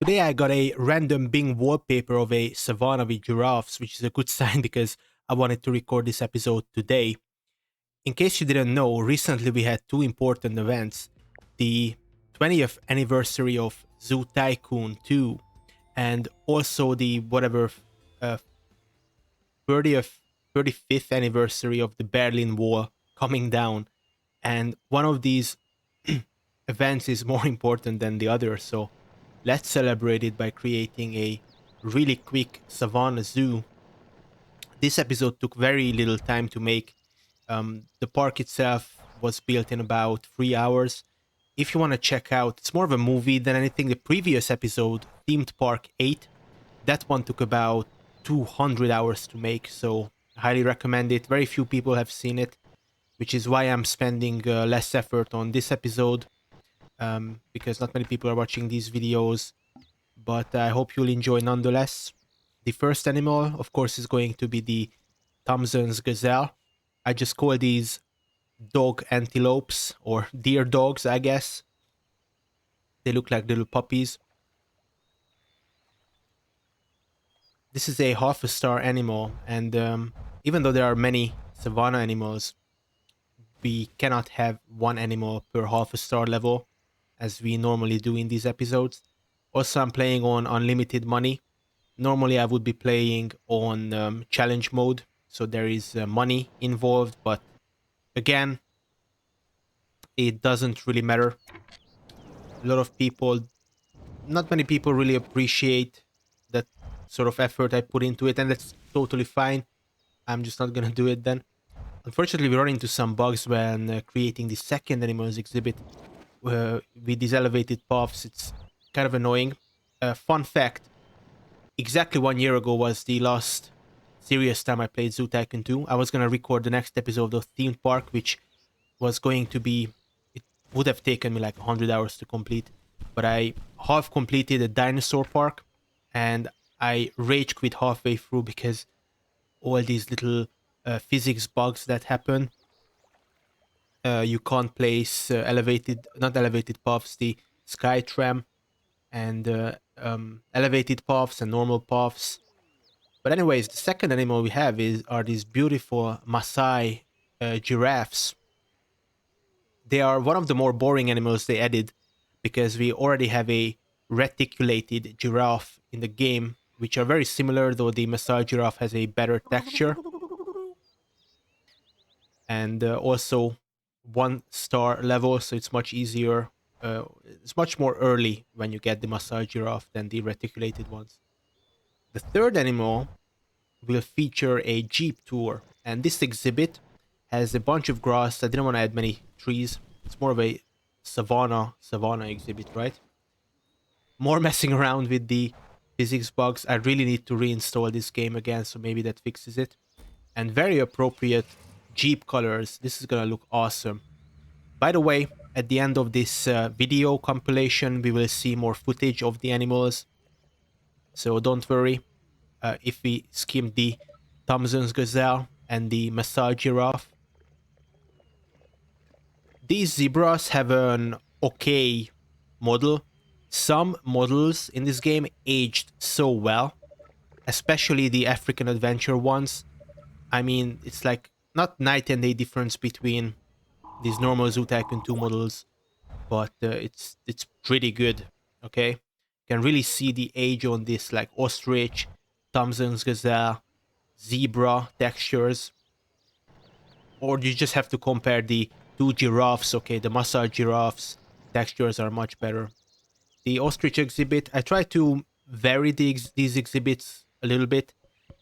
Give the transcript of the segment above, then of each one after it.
Today I got a random Bing wallpaper of a savannah with giraffes, which is a good sign because I wanted to record this episode today. In case you didn't know, recently we had two important events. The 20th anniversary of Zoo Tycoon 2 and also the uh, 30th 35th anniversary of the Berlin Wall coming down. And one of these events is more important than the other, so let's celebrate it by creating a really quick savannah zoo. This episode took very little time to make. The park itself was built in about 3 hours. If you want to check out, it's more of a movie than anything. The previous episode, Themed Park 8, that one took about 200 hours to make, so I highly recommend it. Very few people have seen it, which is why I'm spending less effort on this episode, because not many people are watching these videos, but I hope you'll enjoy nonetheless. The first animal, of course, is going to be the Thompson's gazelle. I just call these dog antelopes, or deer dogs, I guess. They look like little puppies. This is a half a star animal, and even though there are many savanna animals, we cannot have one animal per half a star level as we normally do in these episodes. Also, I'm playing on unlimited money. Normally, I would be playing on challenge mode, so there is money involved, but again, it doesn't really matter. A lot of people, not many people really appreciate that sort of effort I put into it, and that's totally fine. I'm just not gonna do it then. Unfortunately, we run into some bugs when creating the second animals exhibit with these elevated paths. It's kind of annoying. Fun fact, exactly 1 year ago was the last serious time I played Zoo Tycoon 2. I was going to record the next episode of Theme Park, which was going to be, it would have taken me like 100 hours to complete. But I half completed a dinosaur park, and I rage quit halfway through because all these little physics bugs that happen. You can't place not elevated paths, the sky tram, and elevated paths and normal paths. But anyways, the second animal we have are these beautiful Maasai giraffes. They are one of the more boring animals they added because we already have a reticulated giraffe in the game, which are very similar, though the Maasai giraffe has a better texture and also 1 star level, so it's much easier. It's much more early when you get the Maasai giraffe than the reticulated ones. The third animal will feature a jeep tour, and this exhibit has a bunch of grass. I didn't want to add many trees. It's more of a savanna exhibit, right? More messing around with the physics bugs. I really need to reinstall this game again, so maybe that fixes it. And very appropriate jeep colors. This is gonna look awesome. By the way, at the end of this video compilation, we will see more footage of the animals, so don't worry. If we skim the Thompson's gazelle and the Maasai giraffe, these zebras have an okay model. Some models in this game aged so well, especially the African adventure ones. I mean, it's like not night and day difference between these normal Zoo Tycoon 2 models, but it's pretty good. Okay, you can really see the age on this, like ostrich, Thompson's gazelle, zebra textures. Or you just have to compare the two giraffes. Okay, the Maasai giraffes textures are much better. The ostrich exhibit, I try to vary these exhibits a little bit.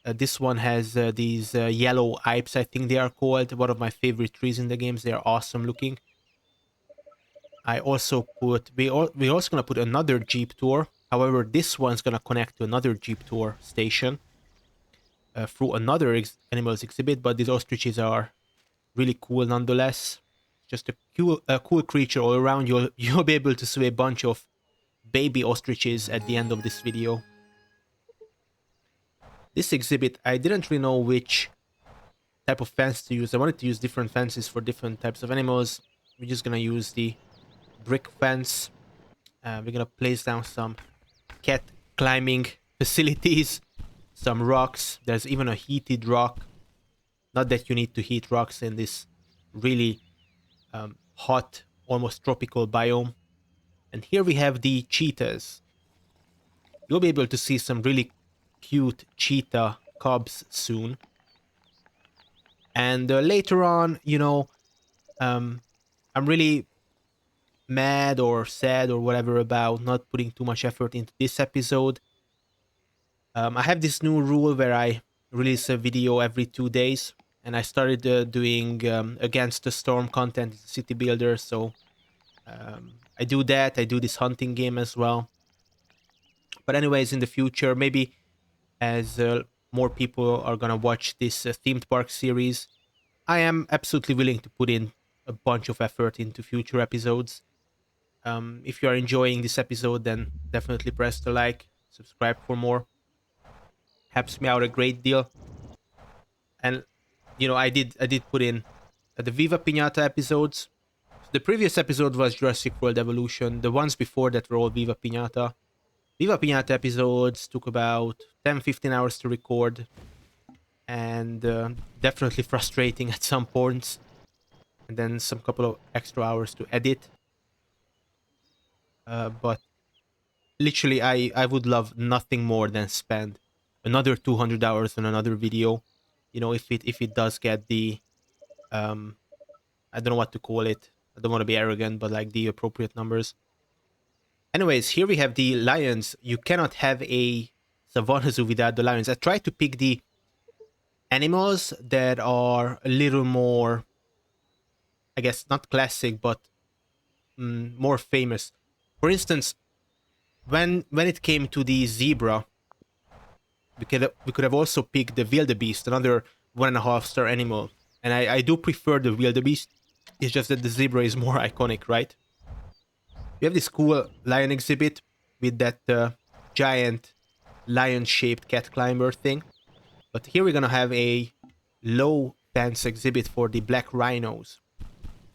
This one has these yellow ipes, I think they are called. One of my favorite trees in the games. They are awesome looking. I also put we also gonna put another jeep tour. However, this one's gonna connect to another jeep tour station through another animals exhibit. But these ostriches are really cool nonetheless. Just a cool creature all around. You'll be able to see a bunch of baby ostriches at the end of this video. This exhibit, I didn't really know which type of fence to use. I wanted to use different fences for different types of animals. We're just gonna use the brick fence. We're gonna place down some cat climbing facilities, some rocks. There's even a heated rock. Not that you need to heat rocks in this really hot, almost tropical biome. And here we have the cheetahs. You'll be able to see some really cute cheetah cubs soon. And later on, I'm really mad or sad or whatever about not putting too much effort into this episode. I have this new rule where I release a video every 2 days, and I started doing Against the Storm content, city builder. So I do that. I do this hunting game as well. But anyways, in the future, maybe as more people are gonna watch this themed park series, I am absolutely willing to put in a bunch of effort into future episodes. If you are enjoying this episode, then definitely press the like, subscribe for more. Helps me out a great deal. And I did put in the Viva Pinata episodes. The previous episode was Jurassic World Evolution. The ones before that were all Viva Pinata. Viva Pinata episodes took about 10-15 hours to record, and definitely frustrating at some points. And then some couple of extra hours to edit. But literally, I would love nothing more than spend another 200 hours on another video. If it does get the I don't know what to call it. I don't want to be arrogant, but like the appropriate numbers. Anyways, here we have the lions. You cannot have a Savannah zoo without the lions. I tried to pick the animals that are a little more, I guess, not classic, but more famous. For instance, when it came to the zebra, we could have also picked the wildebeest, another 1.5 star animal. And I do prefer the wildebeest. It's just that the zebra is more iconic, right? We have this cool lion exhibit with that giant lion-shaped cat climber thing. But here we're gonna have a low fence exhibit for the black rhinos.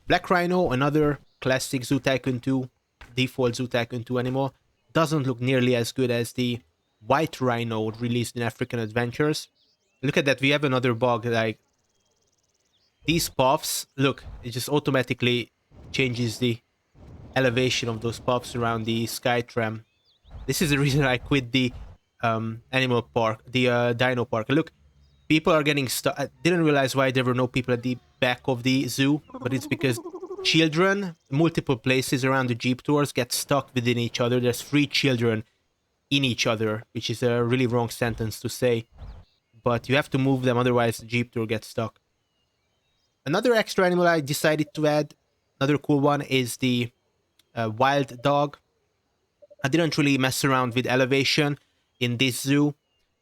Black rhino, another classic Zoo Tycoon 2, default Zoo Tycoon 2 animal, doesn't look nearly as good as the white rhino released in African Adventures. Look at that, we have another bug. Like, these puffs, look, it just automatically changes the elevation of those puffs around the sky tram. This is the reason I quit the animal park, the dino park. Look, people are getting stuck. I didn't realize why there were no people at the back of the zoo, but it's because children, multiple places around the Jeep tours, get stuck within each other. There's 3 children in each other, which is a really wrong sentence to say. But you have to move them, otherwise the Jeep tour gets stuck. Another extra animal I decided to add, another cool one, is the wild dog. I didn't really mess around with elevation in this zoo.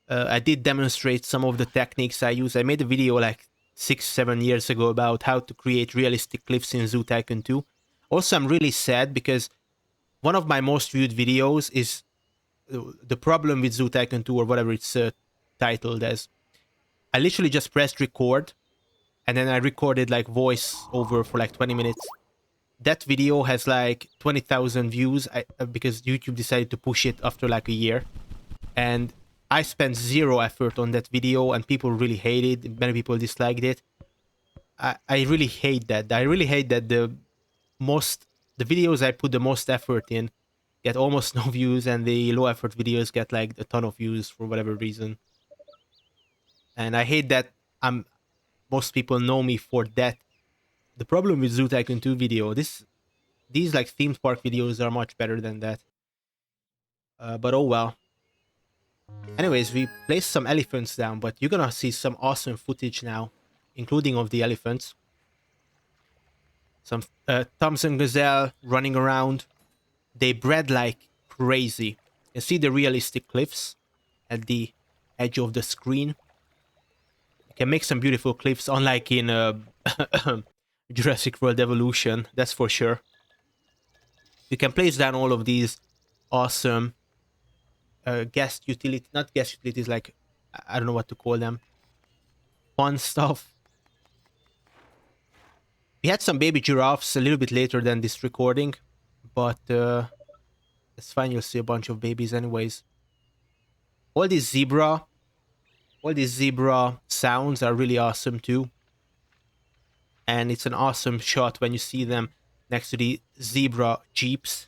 I did demonstrate some of the techniques I use. I made a video like 6-7 years ago about how to create realistic cliffs in Zoo Tycoon 2. Also, I'm really sad because one of my most viewed videos is the problem with Zoo Tycoon 2, or whatever it's titled as. I literally just pressed record, and then I recorded like voice over for like 20 minutes. That video has like 20,000 views because YouTube decided to push it after like a year. And I spent zero effort on that video, and people really hated it. Many people disliked it. I really hate that. I really hate that the videos I put the most effort in get almost no views, and the low effort videos get like a ton of views for whatever reason. And I hate that most people know me for that. The problem with Zoo Tycoon 2 video, these like themed park videos are much better than that. But oh well. Anyways, we placed some elephants down, but you're gonna see some awesome footage now, including of the elephants. Some Thompson gazelle running around. They bred like crazy. You see the realistic cliffs at the edge of the screen. You can make some beautiful cliffs, unlike in Jurassic World Evolution, that's for sure. You can place down all of these awesome not guest utilities, like, I don't know what to call them. Fun stuff. We had some baby giraffes a little bit later than this recording, but It's fine, you'll see a bunch of babies anyways. All these zebra, all these zebra sounds are really awesome too. And it's an awesome shot when you see them next to the zebra jeeps.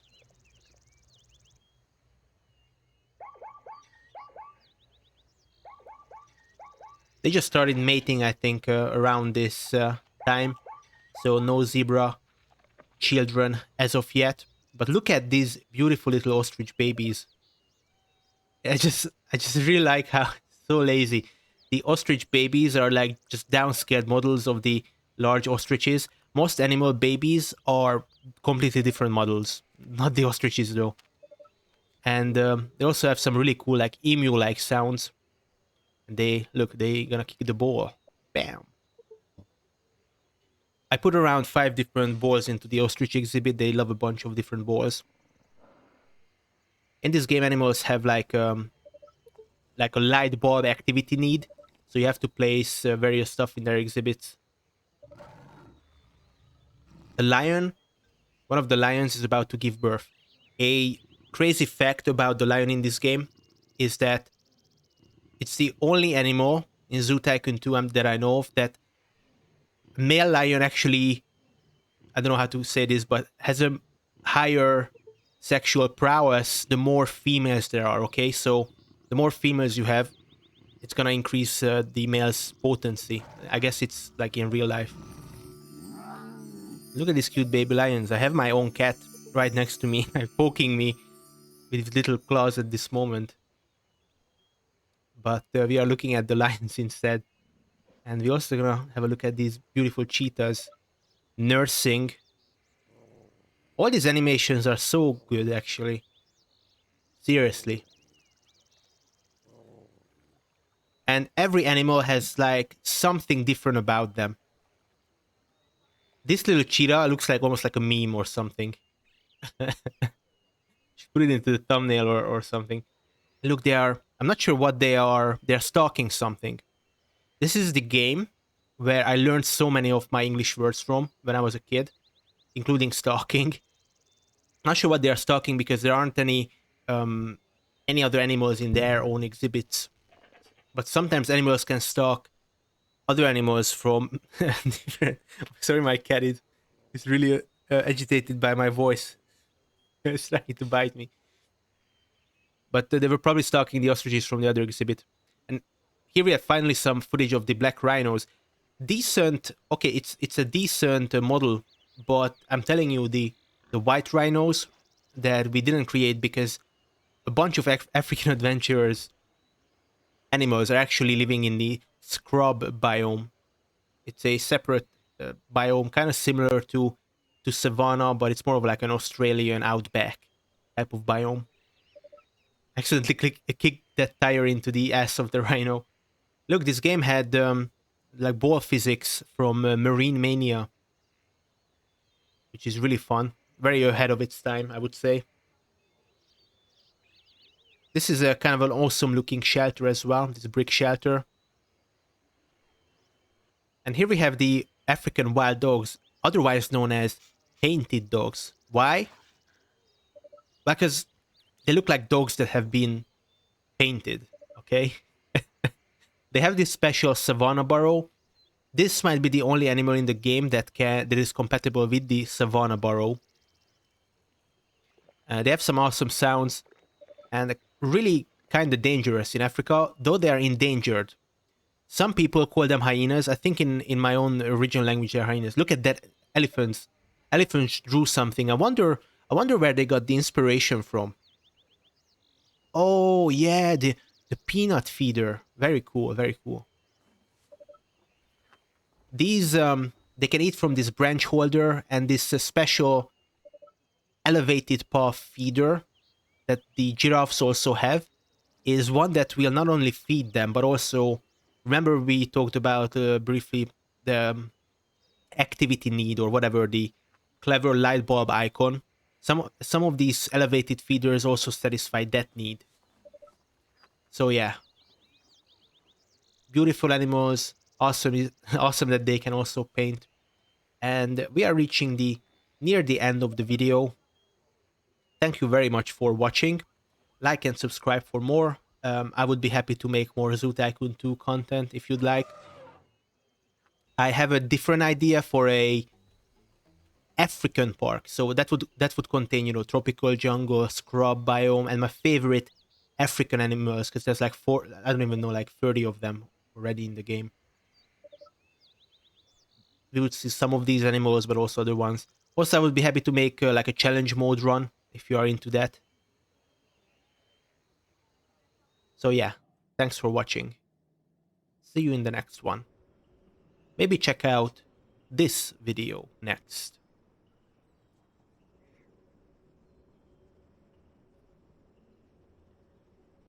They just started mating, I think, around this time. So no zebra children as of yet. But look at these beautiful little ostrich babies. I just really like how so lazy. The ostrich babies are like just downscaled models of the large ostriches. Most animal babies are completely different models. Not the ostriches though. And they also have some really cool like emu-like sounds. And they gonna kick the ball. Bam. I put around 5 different balls into the ostrich exhibit. They love a bunch of different balls. In this game, animals have like a light bulb activity need, so you have to place various stuff in their exhibits. The lion, one of the lions, is about to give birth. A crazy fact about the lion in this game is that it's the only animal in Zoo Tycoon 2 that I know of that male lion actually, I don't know how to say this, but has a higher sexual prowess the more females there are, okay? So the more females you have, it's gonna increase the male's potency. I guess it's like in real life. Look at these cute baby lions. I have my own cat right next to me, poking me with his little claws at this moment. But we are looking at the lions instead. And we're also gonna have a look at these beautiful cheetahs nursing. All these animations are so good, actually. Seriously. And every animal has like something different about them. This little cheetah looks like almost like a meme or something. Should put it into the thumbnail or something. Look, they are. I'm not sure what they are. They're stalking something. This is the game where I learned so many of my English words from when I was a kid, including stalking. Not sure what they are stalking because there aren't any other animals in their own exhibits. But sometimes animals can stalk other animals from different. Sorry, my cat is really agitated by my voice. It's trying to bite me. But they were probably stalking the ostriches from the other exhibit. And here we have finally some footage of the black rhinos. Decent. Okay, it's a decent model, but I'm telling you, the white rhinos that we didn't create because a bunch of African adventurers animals are actually living in the scrub biome. It's a separate biome, kind of similar to Savannah, but it's more of like an Australian outback type of biome. Accidentally kicked that tire into the ass of the rhino. Look, this game had like ball physics from Marine Mania, which is really fun. Very ahead of its time, I would say. This is a kind of an awesome looking shelter as well. This brick shelter. And here we have the African wild dogs, otherwise known as painted dogs. Why? Because they look like dogs that have been painted. Okay. They have this special Savannah burrow. This might be the only animal in the game that is compatible with the Savannah burrow. They have some awesome sounds and really kind of dangerous in Africa, though they are endangered. Some people call them hyenas. I think in my own original language they're hyenas. Look at that elephants. Elephants drew something. I wonder where they got the inspiration from. Oh yeah, the peanut feeder. Very cool, very cool. These they can eat from this branch holder and this special elevated paw feeder that the giraffes also have is one that will not only feed them but also remember we talked about briefly the activity need or whatever the clever light bulb icon. Some of these elevated feeders also satisfy that need. So yeah, beautiful animals, awesome, awesome that they can also paint. And we are reaching the near the end of the video. Thank you very much for watching. Like and subscribe for more. I would be happy to make more Zoo Tycoon 2 content if you'd like. I have a different idea for a African park. So that would contain, tropical jungle, scrub biome, and my favorite African animals, because there's like I don't even know, like 30 of them already in the game. We would see some of these animals, but also other ones. Also, I would be happy to make like a challenge mode run if you are into that. So yeah, thanks for watching. See you in the next one. Maybe check out this video next.